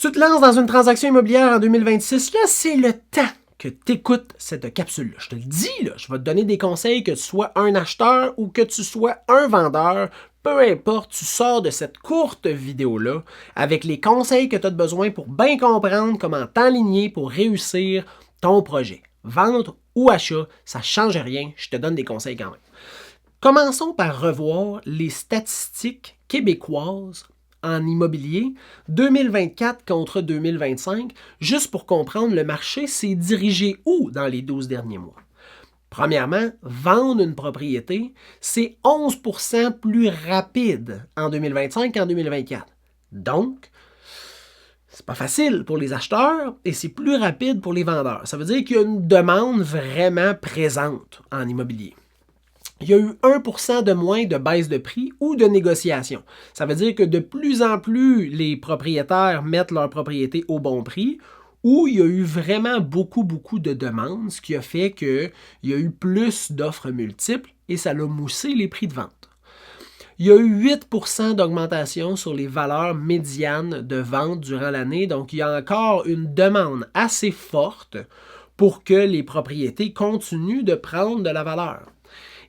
Tu te lances dans une transaction immobilière en 2026, là, c'est le temps que tu écoutes cette capsule-là. Je te le dis, là, je vais te donner des conseils que tu sois un acheteur ou que tu sois un vendeur. Peu importe, tu sors de cette courte vidéo-là avec les conseils que tu as besoin pour bien comprendre comment t'aligner pour réussir ton projet. Vente ou achat, ça ne change rien, je te donne des conseils quand même. Commençons par revoir les statistiques québécoises en immobilier 2024 contre 2025, juste pour comprendre le marché s'est dirigé où dans les 12 derniers mois. Premièrement, vendre une propriété, c'est 11% plus rapide en 2025 qu'en 2024. Donc, c'est pas facile pour les acheteurs et c'est plus rapide pour les vendeurs. Ça veut dire qu'il y a une demande vraiment présente en immobilier. Il y a eu 1% de moins de baisse de prix ou de négociation. Ça veut dire que de plus en plus, les propriétaires mettent leur propriété au bon prix ou il y a eu vraiment beaucoup de demandes, ce qui a fait qu'il y a eu plus d'offres multiples et ça a moussé les prix de vente. Il y a eu 8% d'augmentation sur les valeurs médianes de vente durant l'année, donc il y a encore une demande assez forte pour que les propriétés continuent de prendre de la valeur.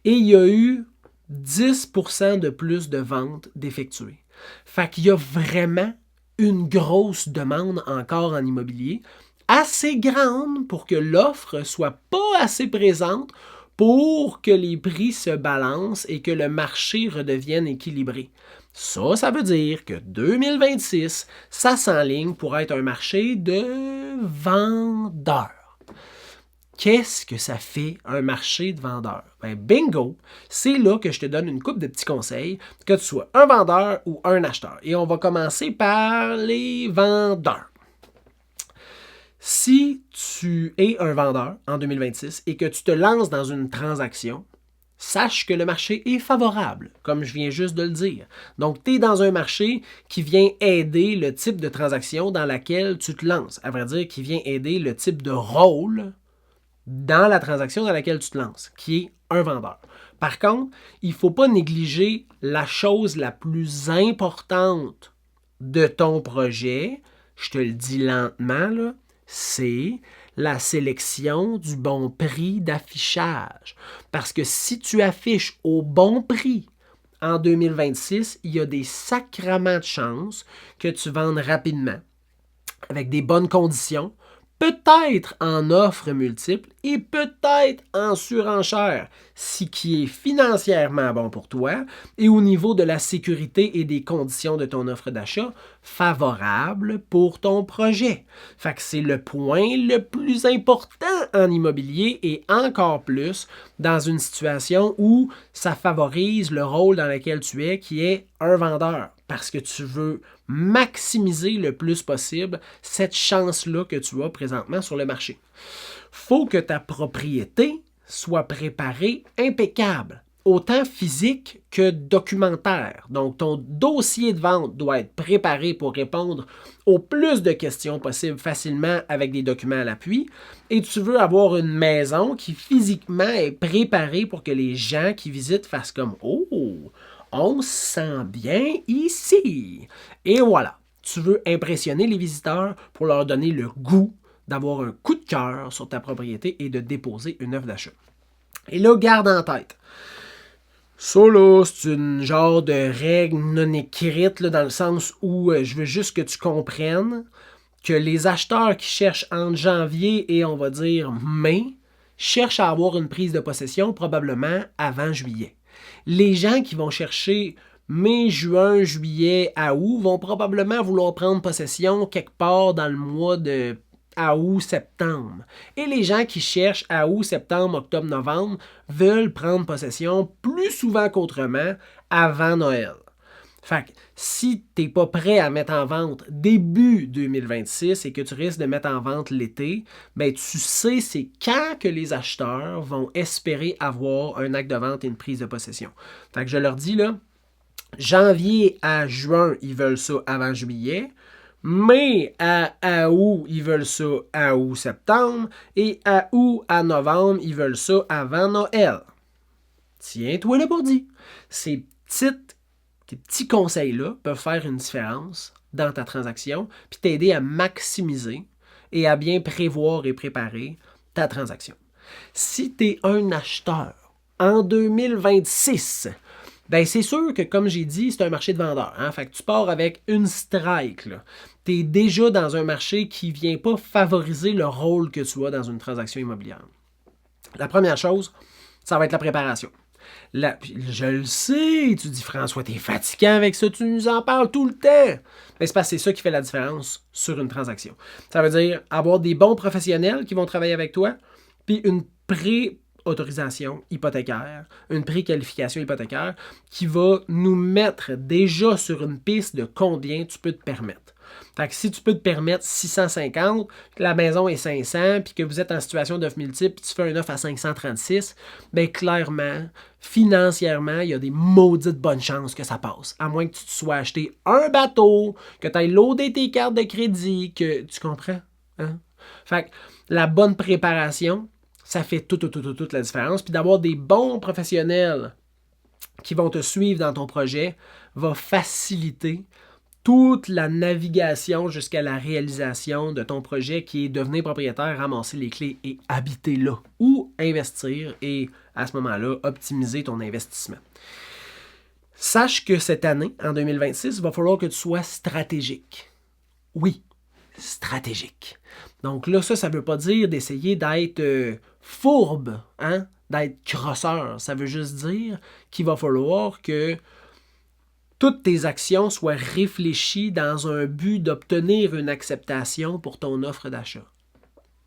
Et il y a eu 10% de plus de ventes d'effectuées. Fait qu'il y a vraiment une grosse demande encore en immobilier, assez grande pour que l'offre soit pas assez présente pour que les prix se balancent et que le marché redevienne équilibré. Ça veut dire que 2026, ça s'enligne pour être un marché de vendeurs. Qu'est-ce que ça fait un marché de vendeurs? Ben bingo, c'est là que je te donne une couple de petits conseils, que tu sois un vendeur ou un acheteur. Et on va commencer par les vendeurs. Si tu es un vendeur en 2026 et que tu te lances dans une transaction, sache que le marché est favorable, comme je viens juste de le dire. Donc, tu es dans un marché qui vient aider le type de transaction dans laquelle tu te lances. À vrai dire, qui vient aider le type de rôle dans la transaction dans laquelle tu te lances, qui est un vendeur. Par contre, il ne faut pas négliger la chose la plus importante de ton projet, je te le dis lentement, là, c'est la sélection du bon prix d'affichage. Parce que si tu affiches au bon prix en 2026, il y a des sacrements de chances que tu vendes rapidement, avec des bonnes conditions, peut-être en offres multiples et peut-être en surenchère, ce qui est financièrement bon pour toi et au niveau de la sécurité et des conditions de ton offre d'achat, favorable pour ton projet. Fait que c'est le point le plus important en immobilier et encore plus dans une situation où ça favorise le rôle dans lequel tu es, qui est un vendeur, parce que tu veux maximiser le plus possible cette chance-là que tu as présentement sur le marché. Faut que ta propriété soit préparée impeccable, autant physique que documentaire. Donc, ton dossier de vente doit être préparé pour répondre au plus de questions possibles facilement avec des documents à l'appui. Et tu veux avoir une maison qui physiquement est préparée pour que les gens qui visitent fassent comme « Oh! On se sent bien ici. » Et voilà, tu veux impressionner les visiteurs pour leur donner le goût d'avoir un coup de cœur sur ta propriété et de déposer une offre d'achat. Et là, garde en tête. Ça, là, c'est une genre de règle non écrite, là, dans le sens où je veux juste que tu comprennes que les acheteurs qui cherchent entre janvier et, on va dire, mai, cherchent à avoir une prise de possession probablement avant juillet. Les gens qui vont chercher mai, juin, juillet, août vont probablement vouloir prendre possession quelque part dans le mois de août, septembre. Et les gens qui cherchent août, septembre, octobre, novembre veulent prendre possession plus souvent qu'autrement avant Noël. Fait que si tu n'es pas prêt à mettre en vente début 2026 et que tu risques de mettre en vente l'été, ben tu sais c'est quand que les acheteurs vont espérer avoir un acte de vente et une prise de possession. Fait que je leur dis là, janvier à juin, ils veulent ça avant juillet. Mai à août, ils veulent ça à août-septembre. Et à août à novembre, ils veulent ça avant Noël. Tiens-toi là pour dit. Ces petits conseils-là peuvent faire une différence dans ta transaction, puis t'aider à maximiser et à bien prévoir et préparer ta transaction. Si tu es un acheteur en 2026, ben c'est sûr que, comme j'ai dit, c'est un marché de vendeurs. Hein? Fait que tu pars avec une strike. Tu es déjà dans un marché qui ne vient pas favoriser le rôle que tu as dans une transaction immobilière. La première chose, ça va être la préparation. Je le sais, tu dis François, t'es fatiguant avec ça, tu nous en parles tout le temps. Mais c'est parce que c'est ça qui fait la différence sur une transaction. Ça veut dire avoir des bons professionnels qui vont travailler avec toi, puis une pré-autorisation hypothécaire, une pré-qualification hypothécaire qui va nous mettre déjà sur une piste de combien tu peux te permettre. Fait que si tu peux te permettre 650, que la maison est 500, puis que vous êtes en situation d'offre multiple, puis tu fais un offre à 536, bien clairement, financièrement, il y a des maudites bonnes chances que ça passe. À moins que tu te sois acheté un bateau, que tu ailles loader tes cartes de crédit, que tu comprends? Hein? Fait que la bonne préparation, ça fait toute la différence. Puis d'avoir des bons professionnels qui vont te suivre dans ton projet va faciliter toute la navigation jusqu'à la réalisation de ton projet qui est devenir propriétaire, ramasser les clés et habiter là. Ou investir et à ce moment-là, optimiser ton investissement. Sache que cette année, en 2026, il va falloir que tu sois stratégique. Oui, stratégique. Donc là, ça ne veut pas dire d'essayer d'être fourbe, hein? D'être crosseur. Ça veut juste dire qu'il va falloir que toutes tes actions soient réfléchies dans un but d'obtenir une acceptation pour ton offre d'achat.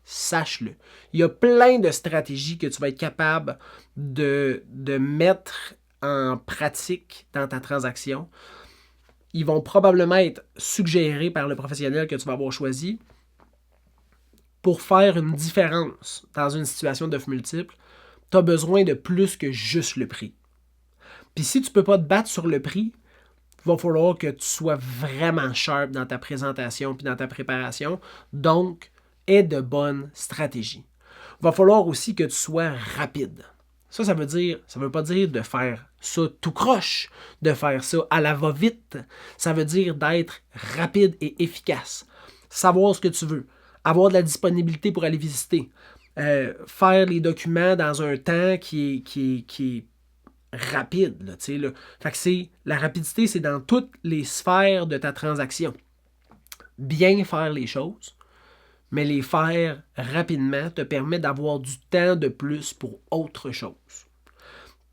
Sache-le. Il y a plein de stratégies que tu vas être capable de mettre en pratique dans ta transaction. Ils vont probablement être suggérés par le professionnel que tu vas avoir choisi pour faire une différence dans une situation d'offre multiple. Tu as besoin de plus que juste le prix. Puis si tu ne peux pas te battre sur le prix, il va falloir que tu sois vraiment sharp dans ta présentation puis dans ta préparation. Donc, aie de bonnes stratégies. Il va falloir aussi que tu sois rapide. Ça veut pas dire de faire ça tout croche, de faire ça à la va-vite. Ça veut dire d'être rapide et efficace. Savoir ce que tu veux. Avoir de la disponibilité pour aller visiter. Faire les documents dans un temps qui est rapide. Là. Fait que la rapidité, c'est dans toutes les sphères de ta transaction. Bien faire les choses, mais les faire rapidement te permet d'avoir du temps de plus pour autre chose.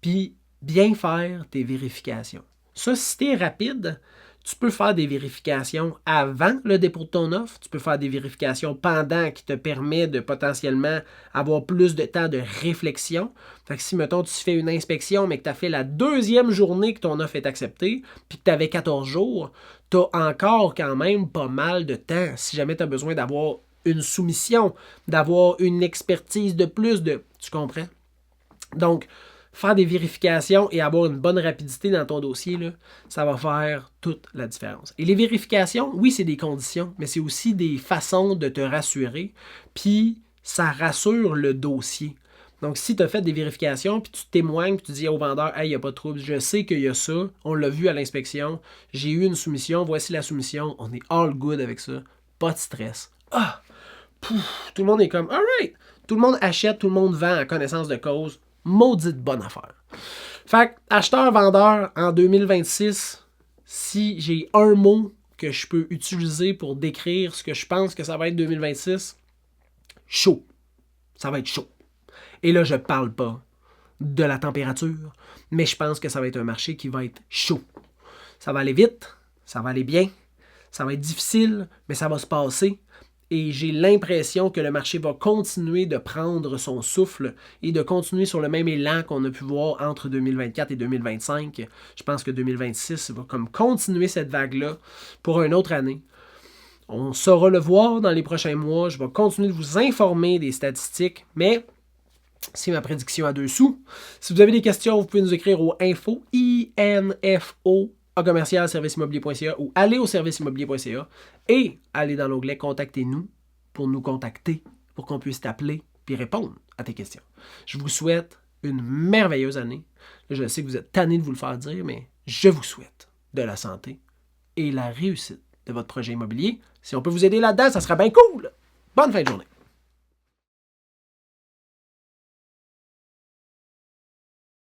Puis, bien faire tes vérifications. Ça, si tu es rapide, tu peux faire des vérifications avant le dépôt de ton offre. Tu peux faire des vérifications pendant qui te permet de potentiellement avoir plus de temps de réflexion. Fait que si, mettons, tu fais une inspection, mais que tu as fait la deuxième journée que ton offre est acceptée, puis que tu avais 14 jours, tu as encore quand même pas mal de temps si jamais tu as besoin d'avoir une soumission, d'avoir une expertise de plus. Tu comprends? Donc, faire des vérifications et avoir une bonne rapidité dans ton dossier, là, ça va faire toute la différence. Et les vérifications, oui, c'est des conditions, mais c'est aussi des façons de te rassurer, puis ça rassure le dossier. Donc, si tu as fait des vérifications, puis tu témoignes, puis tu dis au vendeur, « Hey, il n'y a pas de trouble, je sais qu'il y a ça, on l'a vu à l'inspection, j'ai eu une soumission, voici la soumission, on est all good avec ça, pas de stress. » Ah! Pouf, tout le monde est comme, « Alright! » Tout le monde achète, tout le monde vend en connaissance de cause. Maudite bonne affaire. Fait que, acheteur-vendeur en 2026, si j'ai un mot que je peux utiliser pour décrire ce que je pense que ça va être 2026, chaud. Ça va être chaud. Et là, je parle pas de la température, mais je pense que ça va être un marché qui va être chaud. Ça va aller vite, ça va aller bien, ça va être difficile, mais ça va se passer. Et j'ai l'impression que le marché va continuer de prendre son souffle et de continuer sur le même élan qu'on a pu voir entre 2024 et 2025. Je pense que 2026 va comme continuer cette vague-là pour une autre année. On saura le voir dans les prochains mois. Je vais continuer de vous informer des statistiques, mais c'est ma prédiction à 2 sous. Si vous avez des questions, vous pouvez nous écrire au info, @serviceimmobilier.ca ou aller au serviceimmobilier.ca et aller dans l'onglet Contactez-nous pour nous contacter, pour qu'on puisse t'appeler et répondre à tes questions. Je vous souhaite une merveilleuse année. Je sais que vous êtes tanné de vous le faire dire, mais je vous souhaite de la santé et la réussite de votre projet immobilier. Si on peut vous aider là-dedans, ça sera bien cool. Bonne fin de journée.